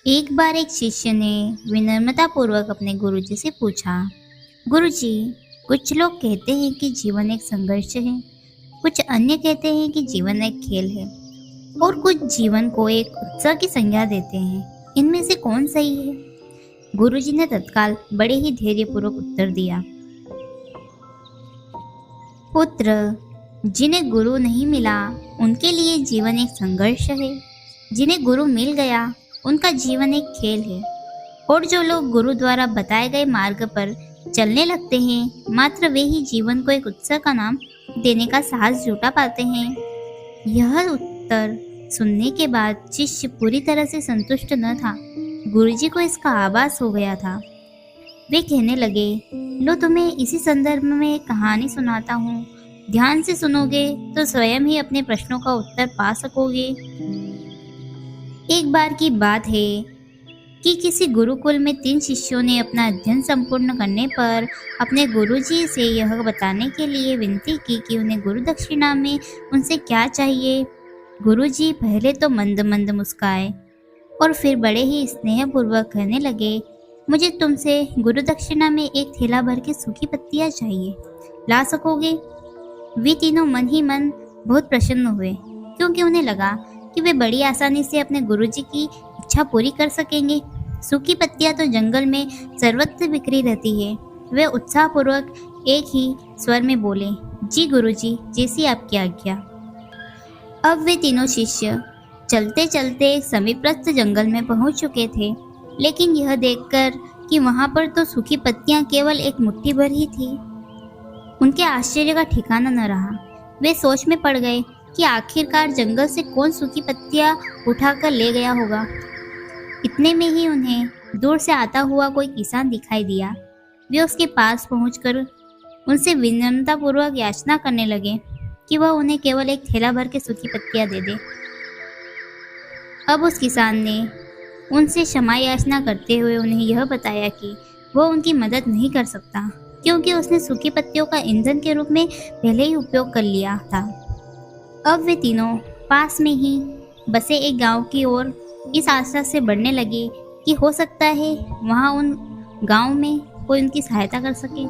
एक बार एक शिष्य ने विनम्रता पूर्वक अपने गुरुजी से पूछा, गुरुजी, कुछ लोग कहते हैं कि जीवन एक संघर्ष है, कुछ अन्य कहते हैं कि जीवन एक खेल है, और कुछ जीवन को एक उत्सव की संज्ञा देते हैं। इनमें से कौन सही है? गुरुजी ने तत्काल बड़े ही धैर्यपूर्वक उत्तर दिया, पुत्र, जिन्हें गुरु नहीं मिला उनके लिए जीवन एक संघर्ष है, जिन्हें गुरु मिल गया उनका जीवन एक खेल है, और जो लोग गुरु द्वारा बताए गए मार्ग पर चलने लगते हैं, मात्र वे ही जीवन को एक उत्सव का नाम देने का साहस जुटा पाते हैं। यह उत्तर सुनने के बाद शिष्य पूरी तरह से संतुष्ट न था। गुरुजी को इसका आभास हो गया था। वे कहने लगे, लो तुम्हें इसी संदर्भ में एक कहानी सुनाता हूँ। ध्यान से सुनोगे तो स्वयं ही अपने प्रश्नों का उत्तर पा सकोगे। एक बार की बात है कि किसी गुरुकुल में 3 शिष्यों ने अपना अध्ययन संपूर्ण करने पर अपने गुरुजी से यह बताने के लिए विनती की कि उन्हें गुरु दक्षिणा में उनसे क्या चाहिए। गुरुजी पहले तो मंद मंद मुस्काए और फिर बड़े ही स्नेहपूर्वक कहने लगे, मुझे तुमसे गुरु दक्षिणा में एक थैला भर के सूखी पत्तियां चाहिए, ला सकोगे? वे तीनों मन ही मन बहुत प्रसन्न हुए, क्योंकि उन्हें लगा कि वे बड़ी आसानी से अपने गुरुजी की इच्छा पूरी कर सकेंगे। सूखी पत्तियां तो जंगल में सर्वत्र बिखरी रहती है। वे उत्साहपूर्वक एक ही स्वर में बोले, जी गुरुजी, जैसी आपकी आज्ञा। अब वे तीनों शिष्य चलते चलते समीपस्थ जंगल में पहुंच चुके थे, लेकिन यह देखकर कि वहां पर तो सूखी पत्तियां केवल एक मुट्ठी भर ही थी, उनके आश्चर्य का ठिकाना न रहा। वे सोच में पड़ गए कि आखिरकार जंगल से कौन सूखी पत्तियां उठाकर ले गया होगा। इतने में ही उन्हें दूर से आता हुआ कोई किसान दिखाई दिया। वे उसके पास पहुंचकर उनसे विनम्रतापूर्वक याचना करने लगे कि वह उन्हें केवल एक थैला भर के सूखी पत्तियां दे दे। अब उस किसान ने उनसे क्षमा याचना करते हुए उन्हें यह बताया कि वह उनकी मदद नहीं कर सकता, क्योंकि उसने सूखी पत्तियों का ईंधन के रूप में पहले ही उपयोग कर लिया था। अब वे तीनों पास में ही बसे एक गांव की ओर इस आशा से बढ़ने लगे कि हो सकता है वहां उन गांव में कोई उनकी सहायता कर सके।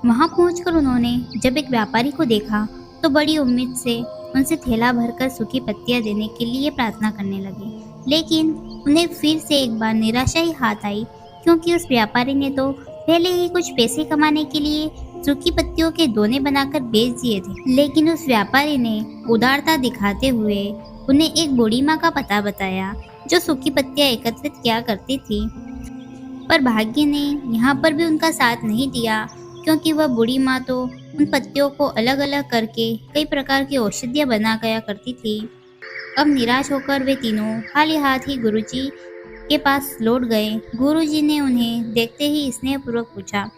वहां पहुंचकर उन्होंने जब एक व्यापारी को देखा तो बड़ी उम्मीद से उनसे थैला भरकर सूखी पत्तियां देने के लिए प्रार्थना करने लगे, लेकिन उन्हें फिर से एक बार निराशा ही हाथ आई, क्योंकि उस व्यापारी ने तो पहले ही कुछ पैसे कमाने के लिए सूखी पत्तियों के दोने बनाकर बेच दिए थे। लेकिन उस व्यापारी ने उदारता दिखाते हुए उन्हें एक बूढ़ी माँ का पता बताया, जो सूखी पत्तियां एकत्रित किया करती थी। पर भाग्य ने यहाँ पर भी उनका साथ नहीं दिया, क्योंकि वह बूढ़ी माँ तो उन पत्तियों को अलग अलग करके कई प्रकार की औषधियाँ बना गया करती थी। अब निराश होकर वे तीनों खाली हाथ ही गुरुजी के पास लौट गए। गुरुजी ने उन्हें देखते ही स्नेहपूर्वक पूछा,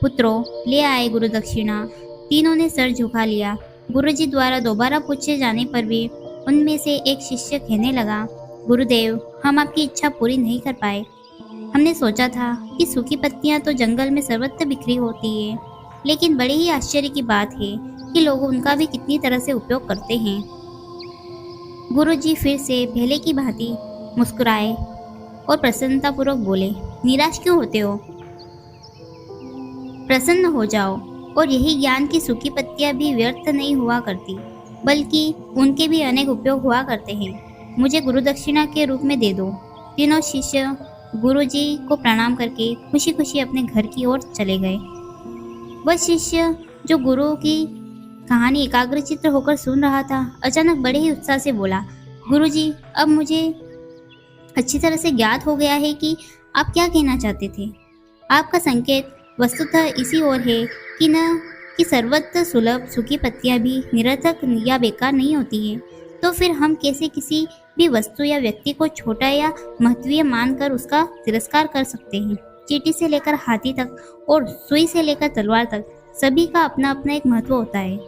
पुत्रों, ले आए गुरु दक्षिणा? तीनों ने सर झुका लिया। गुरुजी द्वारा दोबारा पूछे जाने पर भी उनमें से एक शिष्य कहने लगा, गुरुदेव, हम आपकी इच्छा पूरी नहीं कर पाए। हमने सोचा था कि सूखी पत्तियां तो जंगल में सर्वत्र बिखरी होती है, लेकिन बड़े ही आश्चर्य की बात है कि लोग उनका भी कितनी तरह से उपयोग करते हैं। गुरुजी फिर से पहले की भांति मुस्कुराए और प्रसन्नतापूर्वक बोले, निराश क्यों होते हो? प्रसन्न हो जाओ, और यही ज्ञान की सूखी पत्तियां भी व्यर्थ नहीं हुआ करती, बल्कि उनके भी अनेक उपयोग हुआ करते हैं। मुझे गुरु दक्षिणा के रूप में दे दो। तीनों शिष्य गुरुजी को प्रणाम करके खुशी खुशी अपने घर की ओर चले गए। वह शिष्य जो गुरु की कहानी एकाग्रचित्त होकर सुन रहा था, अचानक बड़े ही उत्साह से बोला, गुरुजी, अब मुझे अच्छी तरह से ज्ञात हो गया है कि आप क्या कहना चाहते थे। आपका संकेत वस्तुतः इसी ओर है कि न कि सर्वत्र सुलभ सूखी पत्तियां भी निरर्थक या बेकार नहीं होती हैं। तो फिर हम कैसे किसी भी वस्तु या व्यक्ति को छोटा या महत्वीय मानकर उसका तिरस्कार कर सकते हैं? चींटी से लेकर हाथी तक और सुई से लेकर तलवार तक सभी का अपना अपना एक महत्व होता है।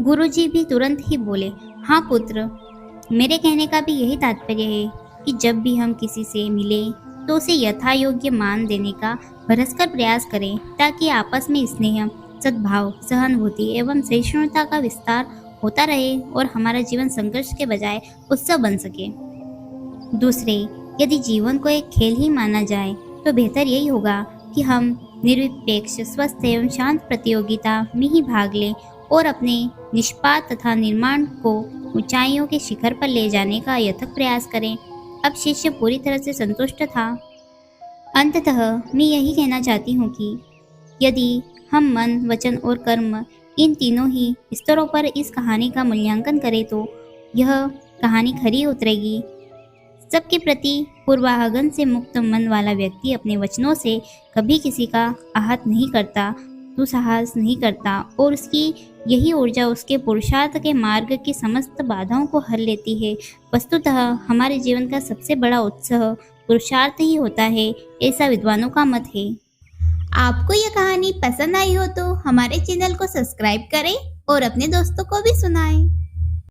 गुरुजी भी तुरंत ही बोले, हाँ पुत्र, मेरे कहने का भी यही तात्पर्य है कि जब भी हम किसी से मिले तो उसे यथा योग्य मान देने का भरसकर प्रयास करें, ताकि आपस में स्नेह, सद्भाव, सहानुभूति एवं सहिष्णुता का विस्तार होता रहे और हमारा जीवन संघर्ष के बजाय उत्सव बन सके। दूसरे यदि जीवन को एक खेल ही माना जाए तो बेहतर यही होगा कि हम निर्विपेक्ष, स्वस्थ एवं शांत प्रतियोगिता में ही भाग लें और अपने निष्पात तथा निर्माण को ऊंचाइयों के शिखर पर ले जाने का अथक प्रयास करें। अब शिष्य पूरी तरह से संतुष्ट था। अंततः मैं यही कहना चाहती हूँ कि यदि हम मन, वचन और कर्म इन तीनों ही स्तरों पर इस कहानी का मूल्यांकन करें तो यह कहानी खरी उतरेगी। सबके प्रति पूर्वाग्रह से मुक्त मन वाला व्यक्ति अपने वचनों से कभी किसी का आहत नहीं करता, दुस्साहस नहीं करता और उसकी यही ऊर्जा उसके पुरुषार्थ के मार्ग की समस्त बाधाओं को हर लेती है। वस्तुतः हमारे जीवन का सबसे बड़ा उत्साह पुरुषार्थ ही होता है, ऐसा विद्वानों का मत है। आपको यह कहानी पसंद आई हो तो हमारे चैनल को सब्सक्राइब करें और अपने दोस्तों को भी सुनाएं।